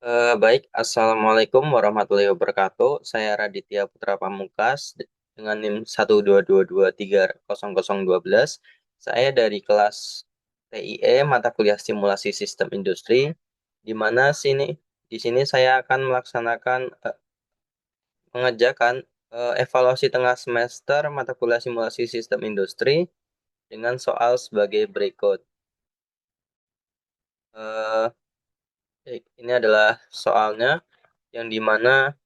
Baik, Assalamualaikum warahmatullahi wabarakatuh. Saya Raditya Putra Pamungkas dengan NIM 122230012. Saya dari kelas TIE mata kuliah simulasi sistem industri, di mana di sini saya akan melaksanakan mengerjakan evaluasi tengah semester mata kuliah simulasi sistem industri dengan soal sebagai berikut. Eh, ini adalah soalnya yang dimana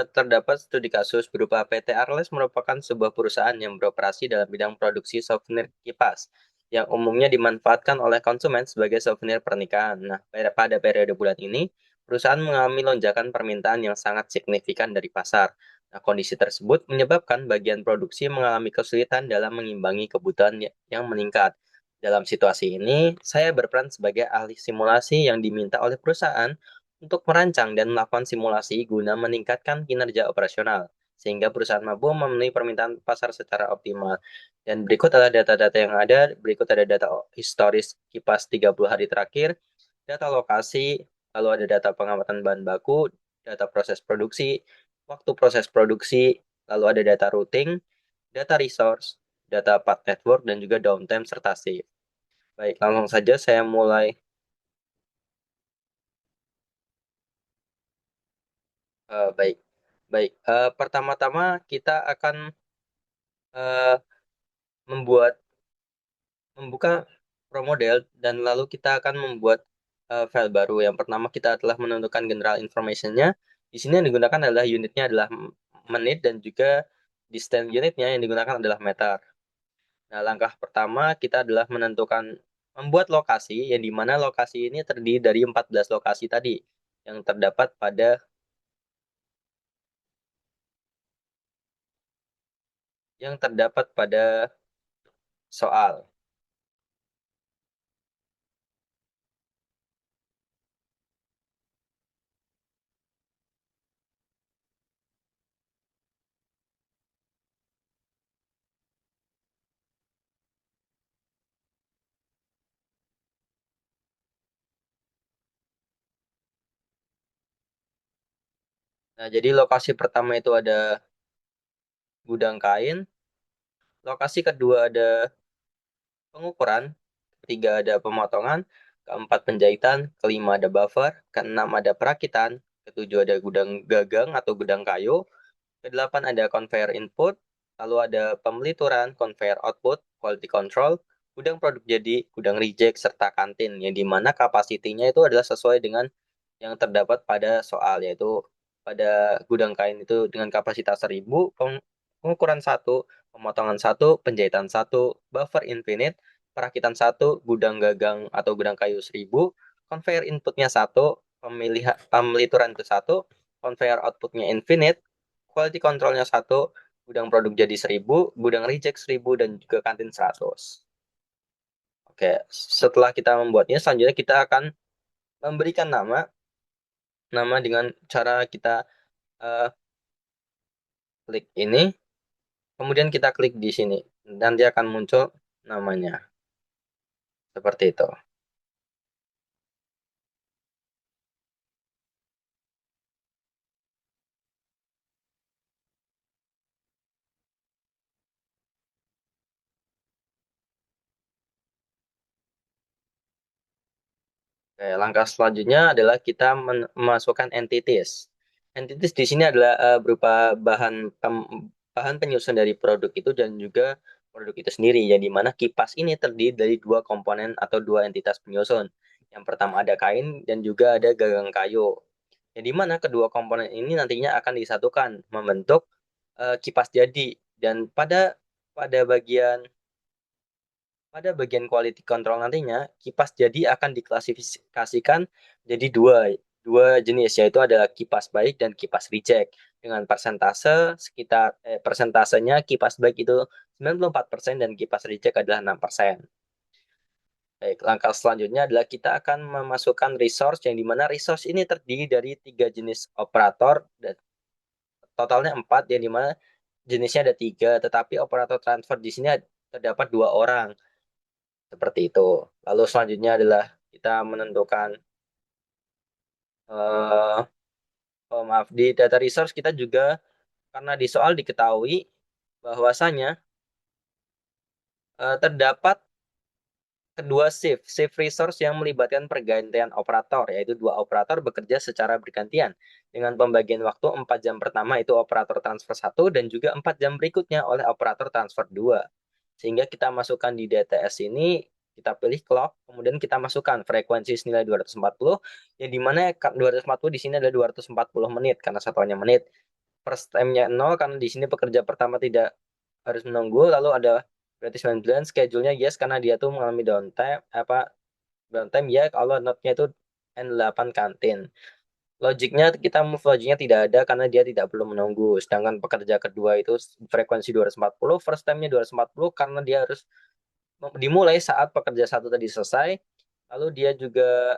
terdapat studi kasus berupa PT Arles merupakan sebuah perusahaan yang beroperasi dalam bidang produksi souvenir kipas yang umumnya dimanfaatkan oleh konsumen sebagai souvenir pernikahan. Nah, pada periode bulan ini, perusahaan mengalami lonjakan permintaan yang sangat signifikan dari pasar. Nah, kondisi tersebut menyebabkan bagian produksi mengalami kesulitan dalam mengimbangi kebutuhan yang meningkat. Dalam situasi ini, saya berperan sebagai ahli simulasi yang diminta oleh perusahaan untuk merancang dan melakukan simulasi guna meningkatkan kinerja operasional, sehingga perusahaan mampu memenuhi permintaan pasar secara optimal. Dan berikut adalah data-data yang ada. Berikut ada data historis kipas 30 hari terakhir, data lokasi, lalu ada data pengamatan bahan baku, data proses produksi, waktu proses produksi, lalu ada data routing, data resource, data part network, dan juga downtime serta save. Baik, langsung saja saya mulai. Baik, baik. Pertama-tama kita akan eh, membuat membuka pro model dan lalu kita akan membuat file baru. Yang pertama kita telah menentukan general information-nya. Di sini yang digunakan adalah unitnya adalah menit dan juga distance unitnya yang digunakan adalah meter. Nah, langkah pertama kita adalah menentukan membuat lokasi yang dimana lokasi ini terdiri dari 14 lokasi tadi yang terdapat pada soal. Nah, jadi lokasi pertama itu ada gudang kain, lokasi kedua ada pengukuran, ketiga ada pemotongan, keempat penjahitan, kelima ada buffer, keenam ada perakitan, ketujuh ada gudang gagang atau gudang kayu, kedelapan ada conveyor input, lalu ada pemelituran, conveyor output, quality control, gudang produk jadi, gudang reject, serta kantin, yang dimana kapasitinya itu adalah sesuai dengan yang terdapat pada soal, yaitu pada gudang kain itu dengan kapasitas 1000, pengukuran satu, pemotongan satu, penjahitan satu, buffer infinite, perakitan satu, gudang gagang atau gudang kayu 1000, conveyor inputnya satu, pemelituran itu satu, conveyor outputnya infinite, quality controlnya satu, gudang produk jadi 1000, gudang reject 1000, dan juga kantin 100. Oke, setelah kita membuatnya, selanjutnya kita akan memberikan nama nama dengan cara kita eh, klik ini, kemudian kita klik di sini, dan dia akan muncul namanya. Seperti itu. Oke, langkah selanjutnya adalah kita memasukkan entities. Entities di sini adalah berupa bahan penyusun dari produk itu dan juga produk itu sendiri, yang dimana kipas ini terdiri dari dua komponen atau dua entitas penyusun. Yang pertama ada kain dan juga ada gagang kayu. Yang dimana kedua komponen ini nantinya akan disatukan membentuk kipas jadi. Dan pada bagian pada bagian quality control nantinya, kipas jadi akan diklasifikasikan jadi dua jenis, yaitu adalah kipas baik dan kipas reject. Dengan persentasenya kipas baik itu 94% dan kipas reject adalah 6%. Baik, langkah selanjutnya adalah kita akan memasukkan resource, yang dimana resource ini terdiri dari tiga jenis operator dan totalnya empat, yang dimana jenisnya ada tiga, tetapi operator transfer di sini terdapat dua orang. Seperti itu. Lalu selanjutnya adalah kita menentukan Eh, oh maaf, di data resource kita juga karena di soal diketahui bahwasanya terdapat kedua shift resource yang melibatkan pergantian operator, yaitu dua operator bekerja secara bergantian. Dengan pembagian waktu 4 jam pertama itu operator transfer 1 dan juga 4 jam berikutnya oleh operator transfer 2. Sehingga kita masukkan di DTS ini, kita pilih clock, kemudian kita masukkan frekuensi senilai 240, yang dimana 240 di sini adalah 240 menit, karena satuannya menit. First time-nya 0, karena di sini pekerja pertama tidak harus menunggu, lalu ada berarti 9 schedule-nya yes karena dia tuh mengalami downtime downtime ya kalau node-nya itu N8 kantin. Logiknya tidak ada karena dia tidak perlu menunggu. Sedangkan pekerja kedua itu frekuensi 240, first time-nya 240 karena dia harus dimulai saat pekerja satu tadi selesai. Lalu dia juga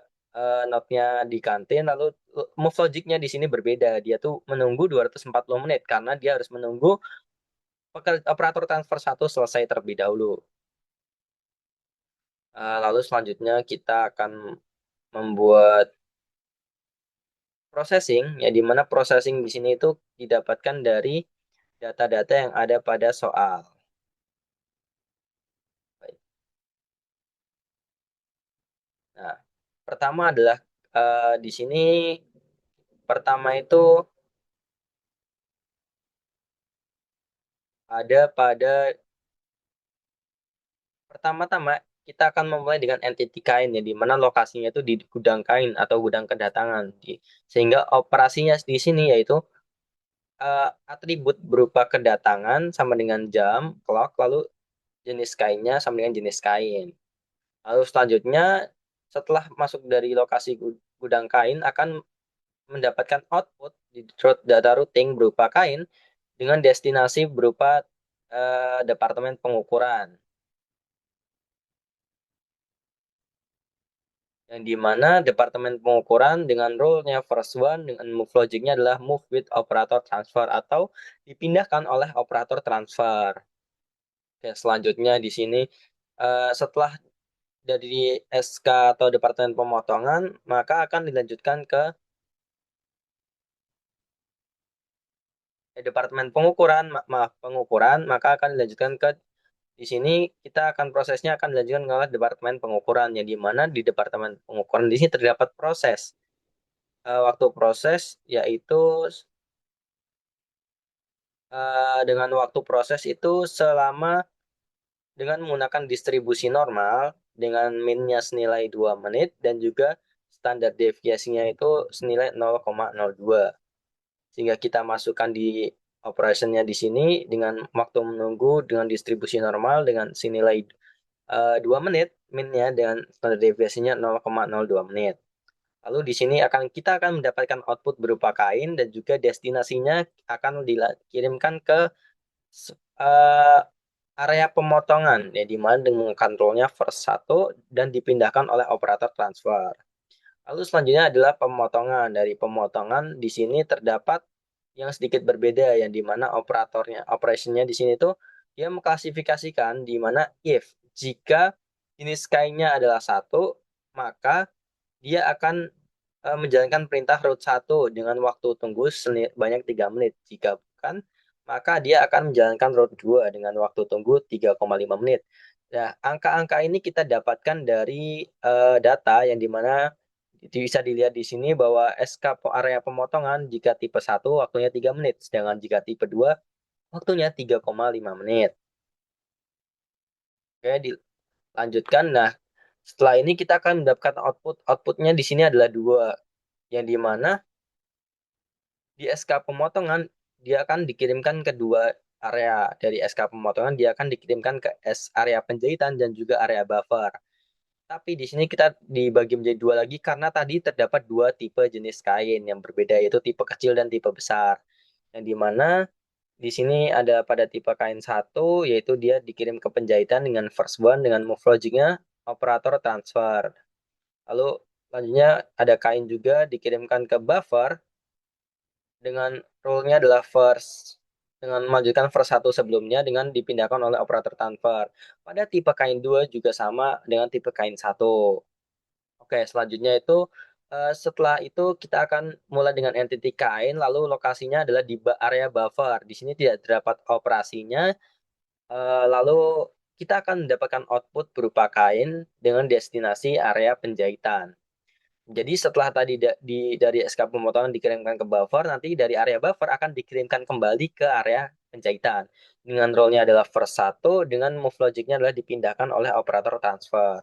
node-nya di kantin, lalu move logiknya di sini berbeda. Dia tuh menunggu 240 menit karena dia harus menunggu operator transfer satu selesai terlebih dahulu. Lalu selanjutnya kita akan membuat processing, ya di mana processing di sini itu didapatkan dari data-data yang ada pada soal. Baik. Nah, pertama adalah di sini pertama itu ada pada pertama-tama kita akan memulai dengan entity kain ya di mana lokasinya itu di gudang kain atau gudang kedatangan. Sehingga operasinya di sini yaitu atribut berupa kedatangan sama dengan jam, clock, lalu jenis kainnya sama dengan jenis kain. Lalu selanjutnya setelah masuk dari lokasi gudang kain akan mendapatkan output di data routing berupa kain dengan destinasi berupa departemen pengukuran. Yang di mana departemen pengukuran dengan rule-nya first one dengan move logic-nya adalah move with operator transfer atau dipindahkan oleh operator transfer. Oke, selanjutnya di sini setelah dari SK atau departemen pemotongan maka akan dilanjutkan ke departemen pengukuran, maaf pengukuran, maka akan dilanjutkan ke di sini kita akan prosesnya akan dilanjutkan oleh departemen pengukuran, yang di mana di departemen pengukuran di sini terdapat proses. Waktu proses yaitu dengan waktu proses itu selama dengan menggunakan distribusi normal dengan min-nya senilai 2 menit dan juga standar deviasinya itu senilai 0,02. Sehingga kita masukkan di operationnya di sini dengan waktu menunggu dengan distribusi normal dengan senilai 2 menit minnya dengan standar deviasinya 0,02 menit. Lalu di sini kita akan mendapatkan output berupa kain dan juga destinasinya akan dikirimkan ke uh, area pemotongan ya di mana dengan kontrolnya first satu dan dipindahkan oleh operator transfer. Lalu selanjutnya adalah pemotongan. Dari pemotongan di sini terdapat yang sedikit berbeda yang di mana operationnya di sini tuh dia mengklasifikasikan di mana if jika jenis kainnya adalah satu maka dia akan menjalankan perintah route 1 dengan waktu tunggu banyak 3 menit. Jika bukan, maka dia akan menjalankan route 2 dengan waktu tunggu 3,5 menit. Nah, angka-angka ini kita dapatkan dari data yang dimana bisa dilihat di sini bahwa SK area pemotongan jika tipe 1 waktunya 3 menit, sedangkan jika tipe 2 waktunya 3,5 menit. Oke, dilanjutkan. Nah, setelah ini kita akan mendapatkan output. Outputnya di sini adalah 2, yang dimana di SK pemotongan dia akan dikirimkan ke dua area. Dari SK pemotongan dia akan dikirimkan ke area penjahitan dan juga area buffer. Tapi di sini kita dibagi menjadi dua lagi karena tadi terdapat dua tipe jenis kain yang berbeda, yaitu tipe kecil dan tipe besar. Yang dimana di sini ada pada tipe kain satu, yaitu dia dikirim ke penjahitan dengan first one dengan move logicnya operator transfer. Lalu selanjutnya ada kain juga dikirimkan ke buffer dengan rule-nya adalah first dengan melanjutkan first satu sebelumnya dengan dipindahkan oleh operator transfer. Pada tipe kain 2 juga sama dengan tipe kain satu. Oke, selanjutnya itu Setelah itu kita akan mulai dengan entity kain, lalu lokasinya adalah di area buffer. Di sini tidak terdapat operasinya, lalu kita akan mendapatkan output berupa kain dengan destinasi area penjahitan. Jadi setelah tadi dari SK pemotongan dikirimkan ke buffer, nanti dari area buffer akan dikirimkan kembali ke area penjahitan. Dengan role-nya adalah first satu, dengan move logic-nya adalah dipindahkan oleh operator transfer.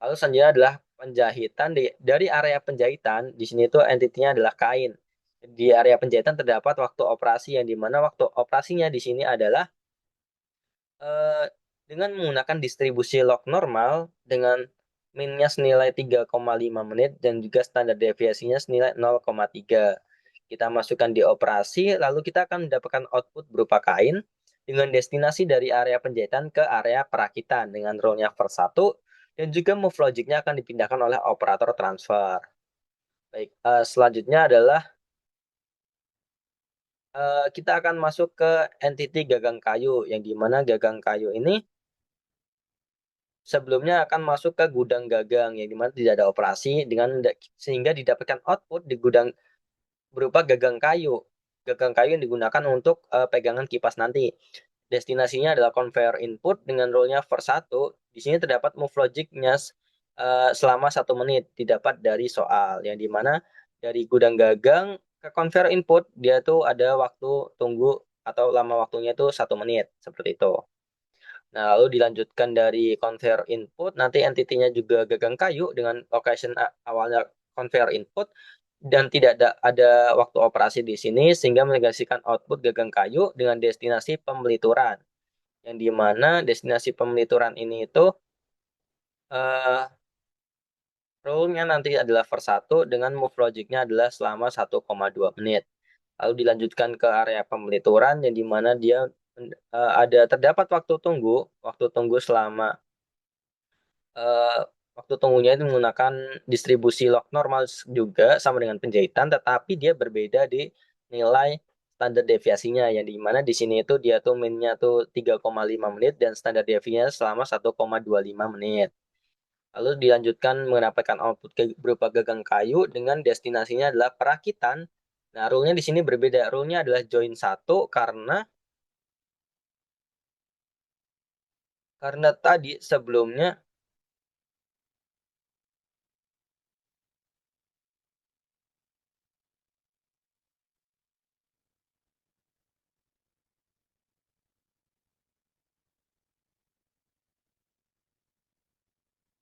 Lalu selanjutnya adalah penjahitan dari area penjahitan. Di sini itu entity-nya adalah kain. Di area penjahitan terdapat waktu operasi yang dimana waktu operasinya di sini adalah eh, dengan menggunakan distribusi log normal dengan minnya senilai 3,5 menit dan juga standar deviasinya senilai 0,3. Kita masukkan di operasi, lalu kita akan mendapatkan output berupa kain dengan destinasi dari area penjahitan ke area perakitan dengan role-nya first satu dan juga move logic-nya akan dipindahkan oleh operator transfer. Baik, selanjutnya adalah kita akan masuk ke entity gagang kayu yang dimana gagang kayu ini sebelumnya akan masuk ke gudang gagang yang dimana tidak ada operasi dengan sehingga didapatkan output di gudang berupa gagang kayu. Gagang kayu yang digunakan untuk pegangan kipas nanti. Destinasinya adalah conveyor input dengan role-nya first satu. Di sini terdapat move logic-nya selama 1 menit didapat dari soal yang dimana dari gudang gagang ke conveyor input dia tuh ada waktu tunggu atau lama waktunya itu 1 menit seperti itu. Nah, lalu dilanjutkan dari conveyor input, nanti entity-nya juga gagang kayu dengan location awalnya conveyor input dan tidak ada waktu operasi di sini sehingga menegasikan output gagang kayu dengan destinasi pembelituran. Yang di mana destinasi pembelituran ini itu eh, rule-nya nanti adalah per satu dengan move logic-nya adalah selama 1,2 menit. Lalu dilanjutkan ke area pembelituran yang di mana dia ada terdapat waktu tunggu selama eh, waktu tunggunya itu menggunakan distribusi log normal juga sama dengan penjahitan, tetapi dia berbeda di nilai standar deviasinya yang dimana di sini itu dia tuh minnya tuh 3,5 menit dan standar deviasinya selama 1,25 menit. Lalu dilanjutkan mendapatkan output berupa gagang kayu dengan destinasinya adalah perakitan. Nah, rule-nya di sini berbeda. Rule-nya adalah join satu karena tadi sebelumnya.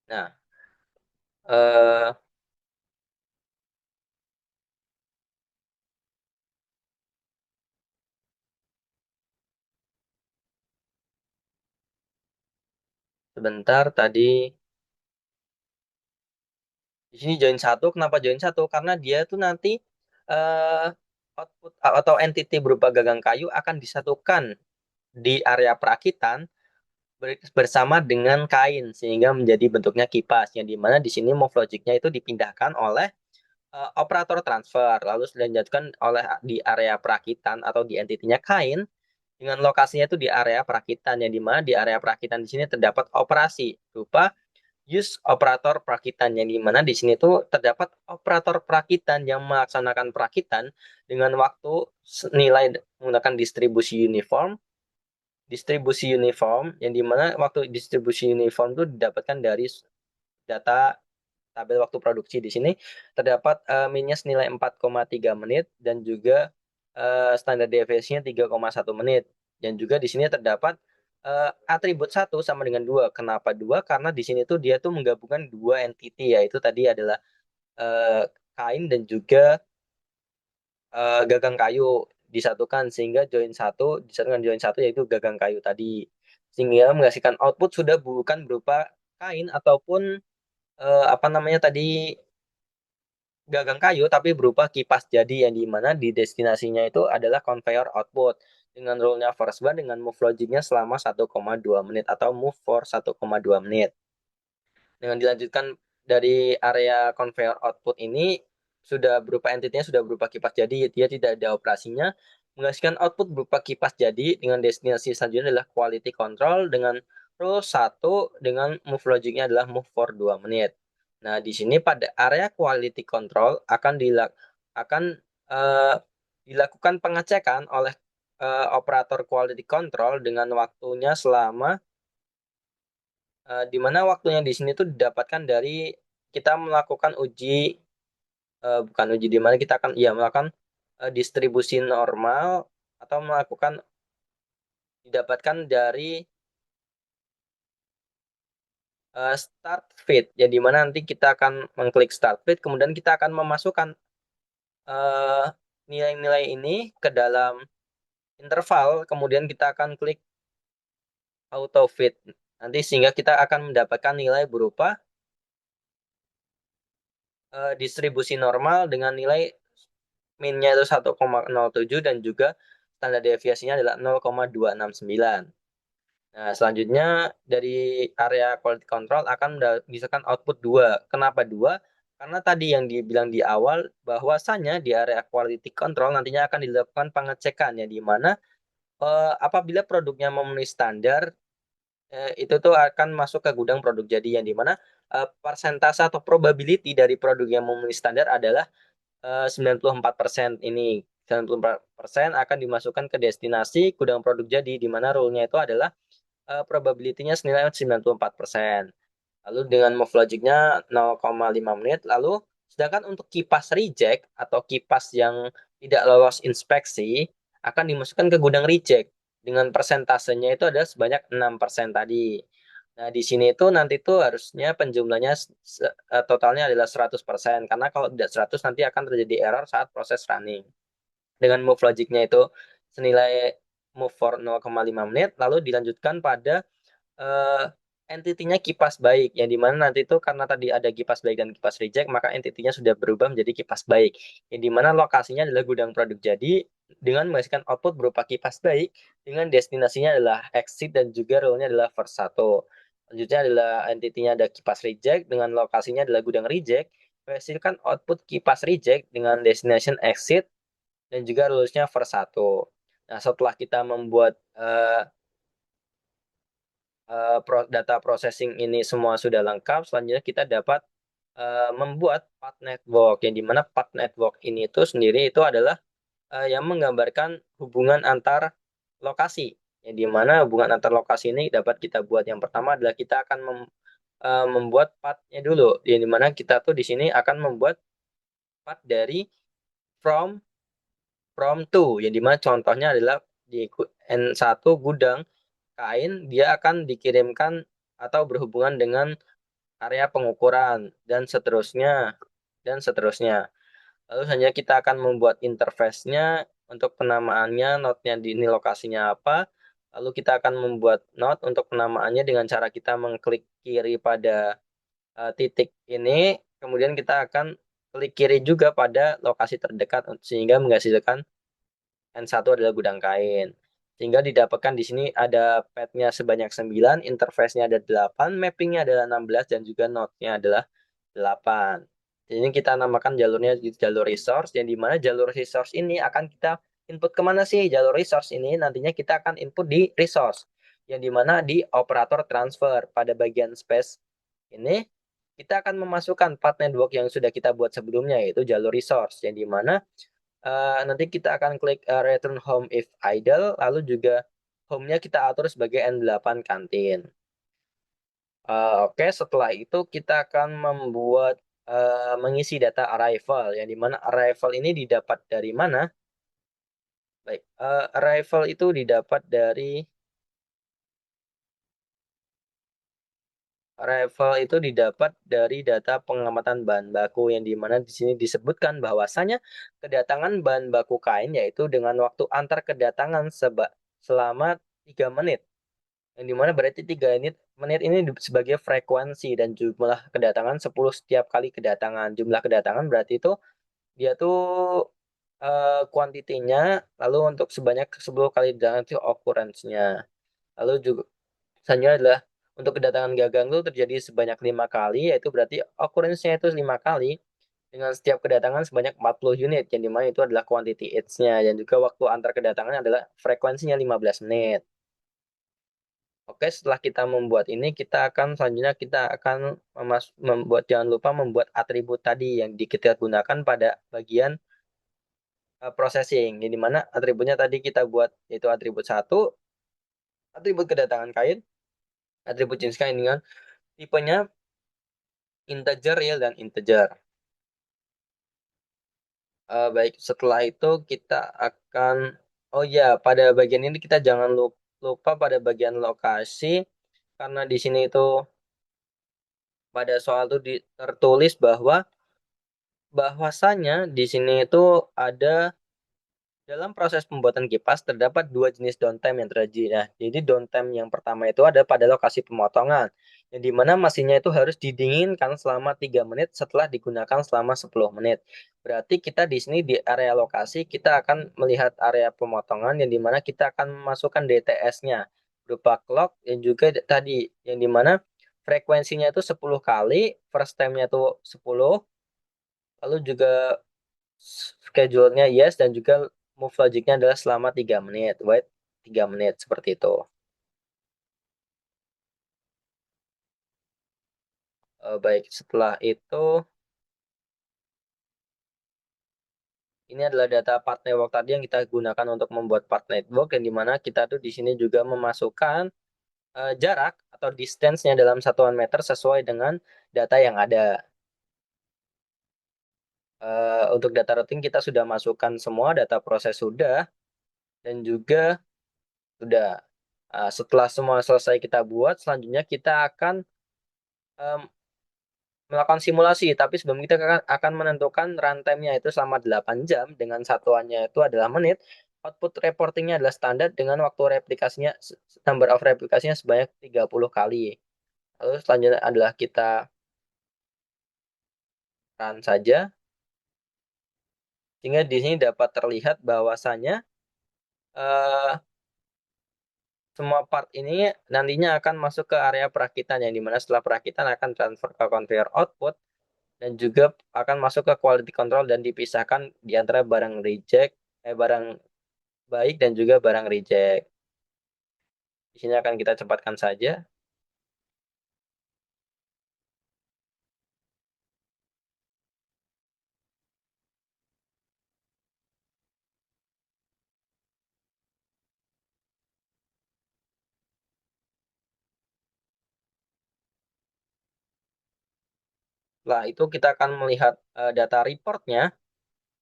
Nah, eh, sebentar tadi di sini join satu, kenapa join satu? Karena dia tuh nanti eh, output atau entity berupa gagang kayu akan disatukan di area perakitan bersama dengan kain sehingga menjadi bentuknya kipas yang dimana di sini move logicnya itu dipindahkan oleh operator transfer lalu dilanjutkan oleh di area perakitan atau di entitinya kain dengan lokasinya itu di area perakitan yang dimana di area perakitan di sini terdapat operasi berupa use operator perakitan yang dimana di sini tuh terdapat operator perakitan yang melaksanakan perakitan dengan waktu nilai menggunakan distribusi uniform yang dimana waktu distribusi uniform itu didapatkan dari data tabel waktu produksi di sini terdapat minus nilai 4,3 menit dan juga standar deviasinya 3,1 menit dan juga di sini terdapat atribut satu sama dengan dua. Kenapa dua? Karena di sini tuh dia tuh menggabungkan dua entity yaitu tadi adalah eh, kain dan juga gagang kayu disatukan sehingga disatukan join satu yaitu gagang kayu tadi sehingga menghasilkan output sudah bukan berupa kain ataupun apa namanya tadi gagang kayu tapi berupa kipas jadi yang dimana di destinasinya itu adalah conveyor output dengan rule-nya first bar dengan move logicnya selama 1,2 menit atau move for 1,2 menit. Dengan dilanjutkan dari area conveyor output ini sudah berupa entitinya sudah berupa kipas jadi dia tidak ada operasinya menghasilkan output berupa kipas jadi dengan destinasi selanjutnya adalah quality control dengan rule 1 dengan move logicnya adalah move for 2 menit. Nah, di sini pada area quality control akan eh, dilakukan pengecekan oleh operator quality control dengan waktunya selama di mana waktunya di sini tuh didapatkan dari kita melakukan bukan uji di mana kita akan ya melakukan distribusi normal atau melakukan didapatkan dari start feed ya di mana nanti kita akan mengklik start feed kemudian kita akan memasukkan eh, nilai-nilai ini ke dalam interval kemudian kita akan klik auto feed nanti sehingga kita akan mendapatkan nilai berupa distribusi normal dengan nilai minnya itu 1,07 dan juga standar deviasinya adalah 0,269. Nah, selanjutnya dari area quality control akan misalkan output 2. Kenapa 2? Karena tadi yang dibilang di awal bahwasanya di area quality control nantinya akan dilakukan pengecekan ya di mana apabila produknya memenuhi standar itu tuh akan masuk ke gudang produk jadi yang di mana persentase atau probability dari produk yang memenuhi standar adalah 94% ini. 94% akan dimasukkan ke destinasi gudang produk jadi di mana rule-nya itu adalah probability-nya senilai 94%. Lalu dengan move logic-nya 0,5 menit. Lalu sedangkan untuk kipas reject atau kipas yang tidak lolos inspeksi akan dimasukkan ke gudang reject dengan persentasenya itu ada sebanyak 6% tadi. Nah, di sini itu nanti tuh harusnya penjumlahnya totalnya adalah 100% karena kalau tidak 100 nanti akan terjadi error saat proses running. Dengan move logic-nya itu senilai move for 0,5 menit lalu dilanjutkan pada eh, entitinya kipas baik yang dimana nanti itu karena tadi ada kipas baik dan kipas reject maka entitinya sudah berubah menjadi kipas baik yang dimana lokasinya adalah gudang produk jadi dengan menghasilkan output berupa kipas baik dengan destinasinya adalah exit dan juga role-nya adalah first satu. Selanjutnya adalah entitinya ada kipas reject dengan lokasinya adalah gudang reject menghasilkan output kipas reject dengan destination exit dan juga rules-nya first satu. Nah, setelah kita membuat data processing ini semua sudah lengkap, selanjutnya kita dapat membuat path network, yang dimana path network ini itu sendiri itu adalah yang menggambarkan hubungan antar lokasi, yang dimana hubungan antar lokasi ini dapat kita buat. Yang pertama adalah kita akan membuat path-nya dulu, yang dimana kita tuh di sini akan membuat path dari from from to, yang dimana contohnya adalah di N1 gudang kain dia akan dikirimkan atau berhubungan dengan area pengukuran dan seterusnya. Lalu hanya kita akan membuat interface-nya untuk penamaannya, node-nya di ini lokasinya apa. Lalu kita akan membuat node untuk penamaannya dengan cara kita mengklik kiri pada titik ini, kemudian kita akan klik kiri juga pada lokasi terdekat sehingga menghasilkan N1 adalah gudang kain. Sehingga didapatkan di sini ada path-nya sebanyak 9, interface-nya ada 8, mapping-nya adalah 16, dan juga node-nya adalah 8. Jadi kita namakan jalurnya jalur resource, yang dimana jalur resource ini akan kita input kemana sih jalur resource ini? Nantinya kita akan input di resource, yang dimana di operator transfer. Pada bagian space ini, kita akan memasukkan path network yang sudah kita buat sebelumnya, yaitu jalur resource, yang dimana nanti kita akan klik return home if idle, lalu juga home-nya kita atur sebagai N8 kantin. Oke, setelah itu kita akan membuat mengisi data arrival, yang dimana arrival ini didapat dari mana? Baik, arrival itu didapat dari arrival itu didapat dari data pengamatan bahan baku yang dimana di sini disebutkan bahwasanya kedatangan bahan baku kain yaitu dengan waktu antar kedatangan selama 3 menit. Yang dimana berarti 3 menit ini sebagai frekuensi dan jumlah kedatangan 10 setiap kali kedatangan. Jumlah kedatangan berarti itu dia tuh kuantitinya, lalu untuk sebanyak 10 kali kedatangan itu occurrence-nya. Lalu juga misalnya adalah untuk kedatangan gagang itu terjadi sebanyak 5 kali, yaitu berarti occurrence-nya itu 5 kali dengan setiap kedatangan sebanyak 40 unit, yang dimana itu adalah quantity age-nya, dan juga waktu antar kedatangan adalah frekuensinya 15 menit. Oke, setelah kita membuat ini, kita akan selanjutnya kita akan membuat, jangan lupa membuat atribut tadi yang kita gunakan pada bagian processing. Yang dimana atributnya tadi kita buat yaitu atribut satu, atribut kedatangan kain, atribut jenis kain dengan tipenya integer, real, dan integer. Baik, setelah itu kita akan, oh ya, pada bagian ini kita jangan lupa pada bagian lokasi, karena di sini itu pada soal itu tertulis bahwasanya di sini itu ada dalam proses pembuatan kipas terdapat dua jenis downtime yang terjadi. Nah, jadi downtime yang pertama itu ada pada lokasi pemotongan, yang dimana mesinnya itu harus didinginkan selama 3 menit setelah digunakan selama 10 menit. Berarti kita di sini di area lokasi kita akan melihat area pemotongan yang dimana kita akan memasukkan DTS-nya berupa clock dan juga tadi yang dimana frekuensinya itu 10 kali, first time-nya itu 10, lalu juga schedule-nya yes dan juga move logic-nya adalah selama 3 menit, wait 3 menit seperti itu. Baik, setelah itu ini adalah data part network tadi yang kita gunakan untuk membuat part network yang dimana kita tuh di sini juga memasukkan jarak atau distance-nya dalam satuan meter sesuai dengan data yang ada. Untuk data routing kita sudah masukkan semua, data proses sudah, dan juga sudah. Setelah semua selesai kita buat, selanjutnya kita akan em, melakukan simulasi, tapi sebelum kita akan menentukan runtime-nya itu selama 8 jam dengan satuannya itu adalah menit. Output reportingnya adalah standar dengan waktu replikasinya number of replikasinya sebanyak 30 kali. Lalu selanjutnya adalah kita run saja sehingga di sini dapat terlihat bahwasannya eh, semua part ini nantinya akan masuk ke area perakitan yang dimana setelah perakitan akan transfer ke conveyor output dan juga akan masuk ke quality control dan dipisahkan di antara barang reject, barang baik dan juga barang reject. Di sini akan kita cepatkan saja. Setelah itu kita akan melihat data reportnya.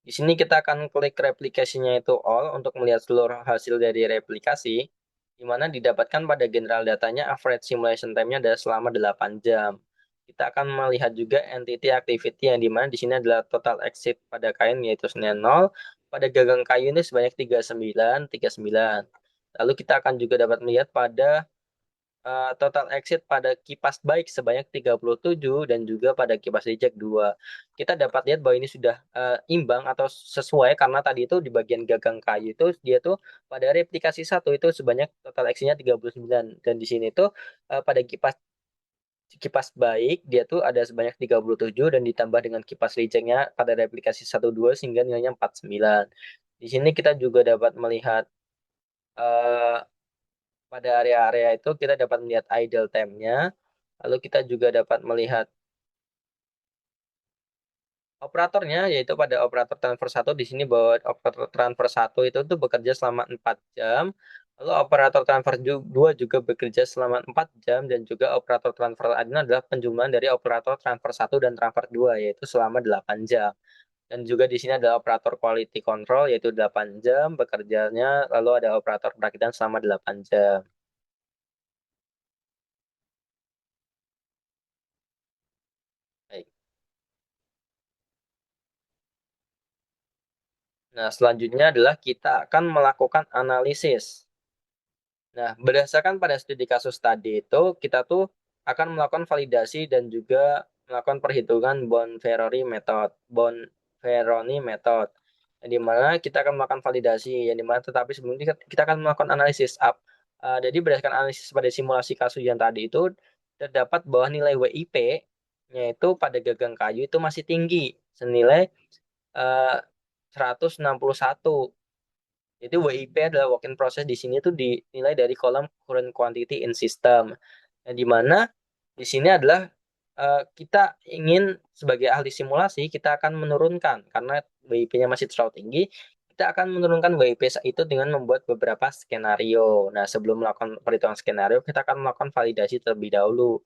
Di sini kita akan klik replikasinya itu all untuk melihat seluruh hasil dari replikasi, di mana didapatkan pada general datanya average simulation time-nya adalah selama 8 jam. Kita akan melihat juga entity activity yang dimana di sini adalah total exit pada kain yaitu senilai 0, pada gagang kayu ini sebanyak 39, 39. Lalu kita akan juga dapat melihat pada total exit pada kipas baik sebanyak 37 dan juga pada kipas reject 2. Kita dapat lihat bahwa ini sudah imbang atau sesuai karena tadi itu di bagian gagang kayu itu dia tuh pada replikasi satu itu sebanyak total exit-nya 39 dan di sini tuh pada kipas kipas baik dia tuh ada sebanyak 37 dan ditambah dengan kipas reject-nya pada replikasi 1 2 sehingga nilainya 49. Di sini kita juga dapat melihat eh, pada area-area itu kita dapat melihat idle time-nya. Lalu kita juga dapat melihat operatornya, yaitu pada operator transfer satu di sini bahwa operator transfer satu itu tuh bekerja selama 4 jam. Lalu operator transfer 2 juga bekerja selama 4 jam dan juga operator transfer admin adalah penjumlahan dari operator transfer satu dan transfer 2 yaitu selama 8 jam. Dan juga di sini ada operator quality control yaitu 8 jam bekerjanya, lalu ada operator perakitan selama 8 jam. Baik. Nah, selanjutnya adalah kita akan melakukan analisis. Nah, berdasarkan pada studi kasus tadi itu, kita tuh akan melakukan validasi dan juga melakukan perhitungan Bonferroni method. Bonferroni method. Yang dimana kita akan melakukan validasi, yang dimana tetapi sebelum itu kita akan melakukan analisis up. Jadi berdasarkan analisis pada simulasi kasus yang tadi itu, terdapat bahwa nilai WIP-nya itu pada gagang kayu itu masih tinggi, senilai 161 Itu WIP adalah work in process di sini tuh dinilai dari kolom current quantity in system. Yang di mana di sini adalah kita ingin sebagai ahli simulasi kita akan menurunkan karena WIP-nya masih terlalu tinggi, kita akan menurunkan WIP itu dengan membuat beberapa skenario. Nah, sebelum melakukan perhitungan skenario, kita akan melakukan validasi terlebih dahulu.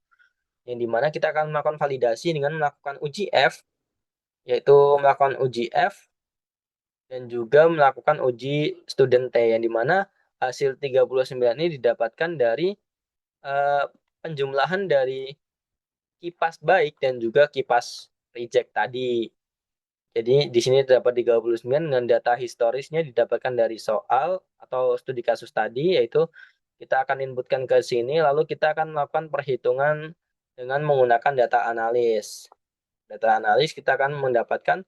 Yang dimana kita akan melakukan validasi dengan melakukan uji F, yaitu melakukan uji F dan juga melakukan uji student T, yang dimana hasil 39 ini didapatkan dari eh, penjumlahan dari kipas baik dan juga kipas reject tadi. Jadi di sini terdapat 39 dengan data historisnya didapatkan dari soal atau studi kasus tadi, yaitu kita akan inputkan ke sini, lalu kita akan melakukan perhitungan dengan menggunakan data analis. Data analis kita akan mendapatkan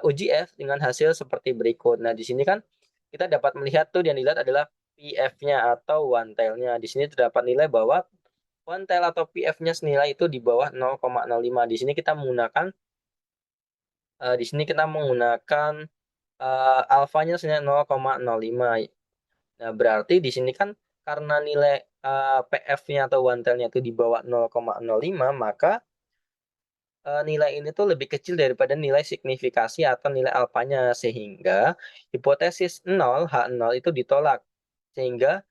uji F dengan hasil seperti berikut. Nah, di sini kan kita dapat melihat tuh yang dilihat adalah PF-nya atau one tail-nya. Di sini terdapat nilai bahwa one tail atau PF-nya senilai itu di bawah 0,05. Di sini kita menggunakan alfanya senilai 0,05. Nah, berarti di sini kan karena nilai PF-nya atau one tail-nya itu di bawah 0,05, maka nilai ini tuh lebih kecil daripada nilai signifikasi atau nilai alfanya, sehingga hipotesis 0 H0 itu ditolak, sehingga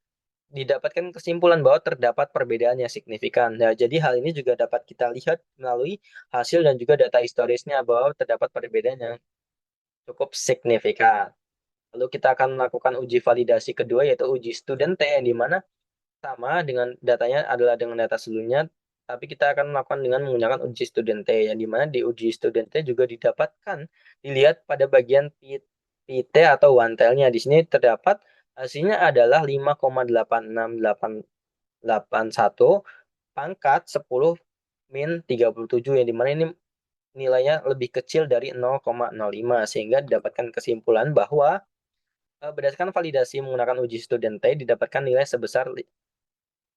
didapatkan kesimpulan bahwa terdapat perbedaan yang signifikan. Nah, jadi hal ini juga dapat kita lihat melalui hasil dan juga data historisnya bahwa terdapat perbedaan yang cukup signifikan. Lalu kita akan melakukan uji validasi kedua, yaitu uji student T, yang dimana sama dengan datanya adalah dengan data sebelumnya, tapi kita akan melakukan dengan menggunakan uji student T, yang dimana di uji student T juga didapatkan, dilihat pada bagian PT atau one tail-nya. Di sini terdapat hasilnya adalah 5,86881 pangkat 10 min 37, yang dimana ini nilainya lebih kecil dari 0,05, sehingga didapatkan kesimpulan bahwa berdasarkan validasi menggunakan uji student T didapatkan nilai sebesar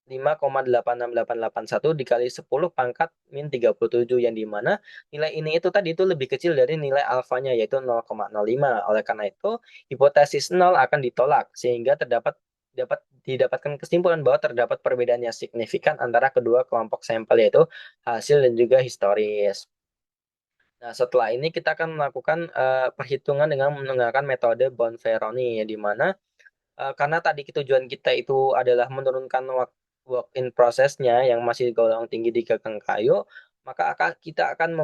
5,86881 dikali 10 pangkat min 37, yang dimana nilai ini itu tadi itu lebih kecil dari nilai alfanya, yaitu 0,05. Oleh karena itu, hipotesis 0 akan ditolak, sehingga dapat didapatkan kesimpulan bahwa terdapat perbedaan yang signifikan antara kedua kelompok sampel, yaitu hasil dan juga historis. Nah, setelah ini kita akan melakukan perhitungan dengan menggunakan metode Bonferroni, di mana karena tadi tujuan kita itu adalah menurunkan work in process-nya yang masih golongan tinggi di gagang kayu, maka kita akan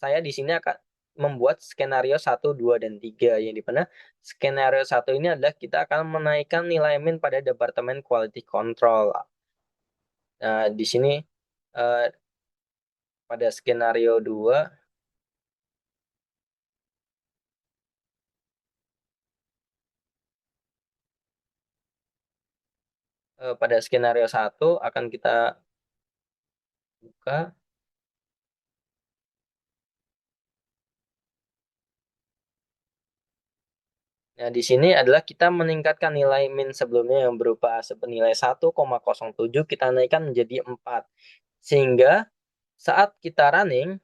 saya di sini akan membuat skenario 1, 2, dan 3, yang di mana skenario 1 ini adalah kita akan menaikkan nilai min pada Departemen Quality Control. Nah, di sini eh, pada skenario 2, pada skenario 1 akan kita buka. Nah, di sini adalah kita meningkatkan nilai min sebelumnya yang berupa senilai 1,07, kita naikkan menjadi 4. Sehingga saat kita running,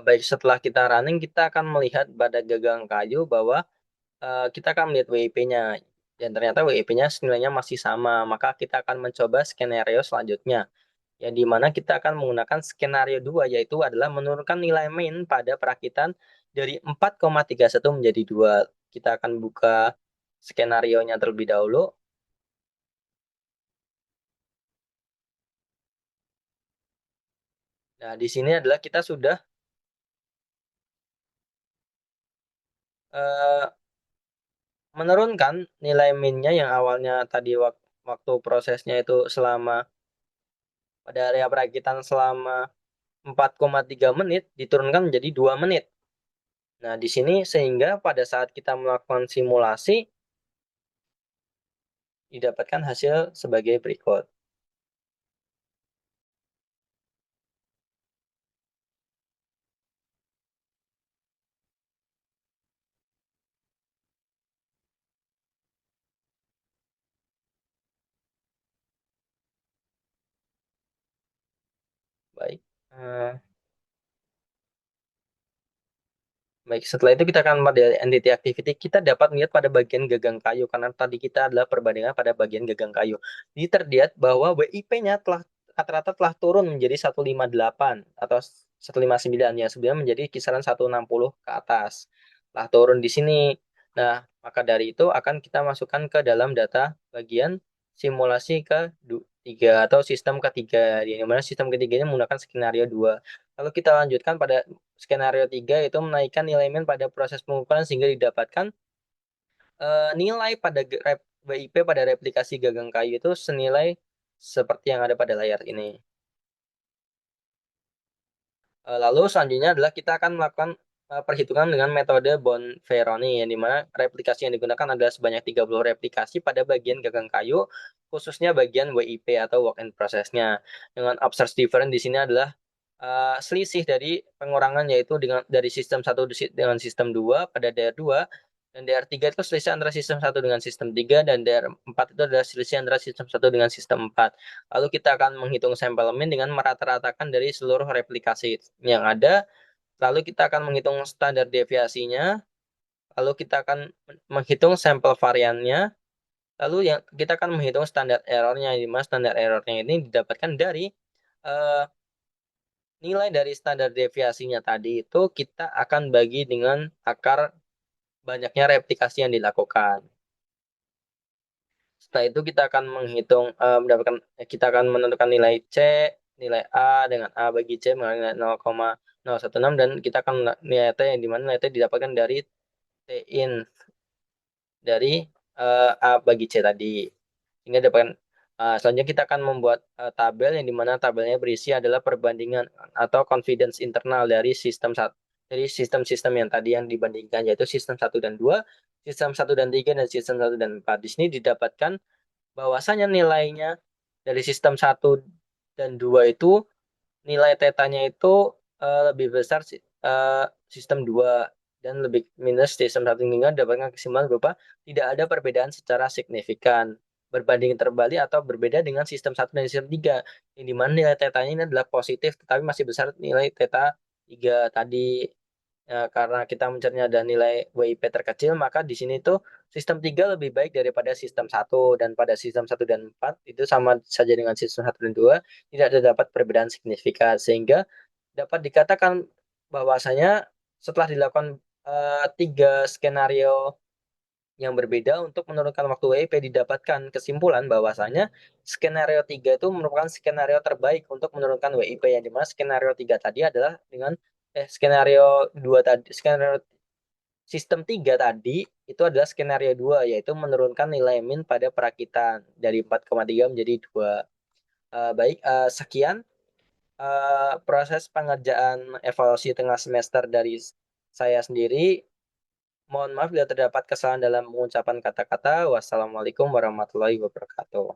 baik setelah kita running, kita akan melihat pada gagang kayu bahwa kita akan melihat WIP-nya. Dan ternyata WIP-nya nilainya masih sama. Maka kita akan mencoba skenario selanjutnya, yang dimana kita akan menggunakan skenario 2, yaitu adalah menurunkan nilai min pada perakitan dari 4,31 menjadi 2. Kita akan buka skenario-nya terlebih dahulu. Nah, di sini adalah kita sudah eh, menurunkan nilai minnya yang awalnya tadi waktu prosesnya itu pada area perakitan selama 4,3 menit diturunkan menjadi 2 menit. Nah, di sini sehingga pada saat kita melakukan simulasi, didapatkan hasil sebagai berikut. Baik. Eh, Baik, setelah itu kita akan pada entity activity, kita dapat melihat pada bagian gagang kayu, karena tadi kita adalah perbandingan pada bagian gagang kayu. Jadi terlihat bahwa WIP-nya telah rata-rata telah turun menjadi 158 atau 159, ya sebenarnya menjadi kisaran 160 ke atas. Telah turun di sini. Nah, maka dari itu akan kita masukkan ke dalam data bagian simulasi ketiga atau sistem ketiga, di mana sistem ketiganya menggunakan skenario 2. Lalu kita lanjutkan pada skenario 3 itu menaikkan nilai min pada proses pengukuran sehingga didapatkan nilai pada WIP pada replikasi gagang kayu itu senilai seperti yang ada pada layar ini. Lalu selanjutnya adalah kita akan melakukan perhitungan dengan metode Bonferroni, yang dimana replikasi yang digunakan adalah sebanyak 30 replikasi pada bagian gagang kayu, khususnya bagian WIP atau work in process-nya. Dengan observed difference di sini adalah selisih dari pengurangan, yaitu dari sistem satu dengan sistem 2 pada DR 2, dan DR 3 itu selisih antara sistem satu dengan sistem 3, dan DR 4 itu adalah selisih antara sistem satu dengan sistem 4. Lalu kita akan menghitung sampel min dengan merata-ratakan dari seluruh replikasi yang ada. Lalu kita akan menghitung standar deviasinya. Lalu kita akan menghitung sampel variannya. Lalu yang kita akan menghitung standar errornya. Di mana standar errornya ini didapatkan dari eh, nilai dari standar deviasinya tadi itu kita akan bagi dengan akar banyaknya replikasi yang dilakukan. Setelah itu kita akan kita akan menentukan nilai C, nilai A dengan A bagi C mengenai 0,016, dan kita akan nilai T yang dimana nilai T didapatkan dari T in dari A bagi C tadi. Sehingga dapatkan selanjutnya kita akan membuat tabel yang dimana tabelnya berisi adalah perbandingan atau confidence internal dari sistem-sistem yang tadi yang dibandingkan, yaitu sistem satu dan 2, sistem satu dan 3, dan sistem satu dan 4. Di sini didapatkan bahwasanya nilainya dari sistem satu dan 2 itu nilai tetanya itu lebih besar sistem 2 dan lebih minus sistem satu, hingga dapatkan kesimpulan berupa tidak ada perbedaan secara signifikan berbanding terbalik atau berbeda dengan sistem satu dan sistem 3, yang dimana nilai tetanya ini adalah positif tetapi masih besar nilai teta 3 tadi. Ya, karena kita mencarinya ada nilai WIP terkecil, maka di sini tuh sistem 3 lebih baik daripada sistem satu, dan pada sistem satu dan 4 itu sama saja dengan sistem satu dan 2, tidak terdapat perbedaan signifikan, sehingga dapat dikatakan bahwasanya setelah dilakukan 3 skenario yang berbeda untuk menurunkan waktu WIP, didapatkan kesimpulan bahwasanya skenario 3 itu merupakan skenario terbaik untuk menurunkan WIP, yang dimana skenario 3 tadi adalah dengan skenario 2 tadi, skenario sistem 3 tadi itu adalah skenario 2, yaitu menurunkan nilai min pada perakitan dari 4,3 menjadi 2. Baik, sekian proses pengerjaan evaluasi tengah semester dari saya sendiri. Mohon maaf bila terdapat kesalahan dalam pengucapan kata-kata. Wassalamualaikum warahmatullahi wabarakatuh.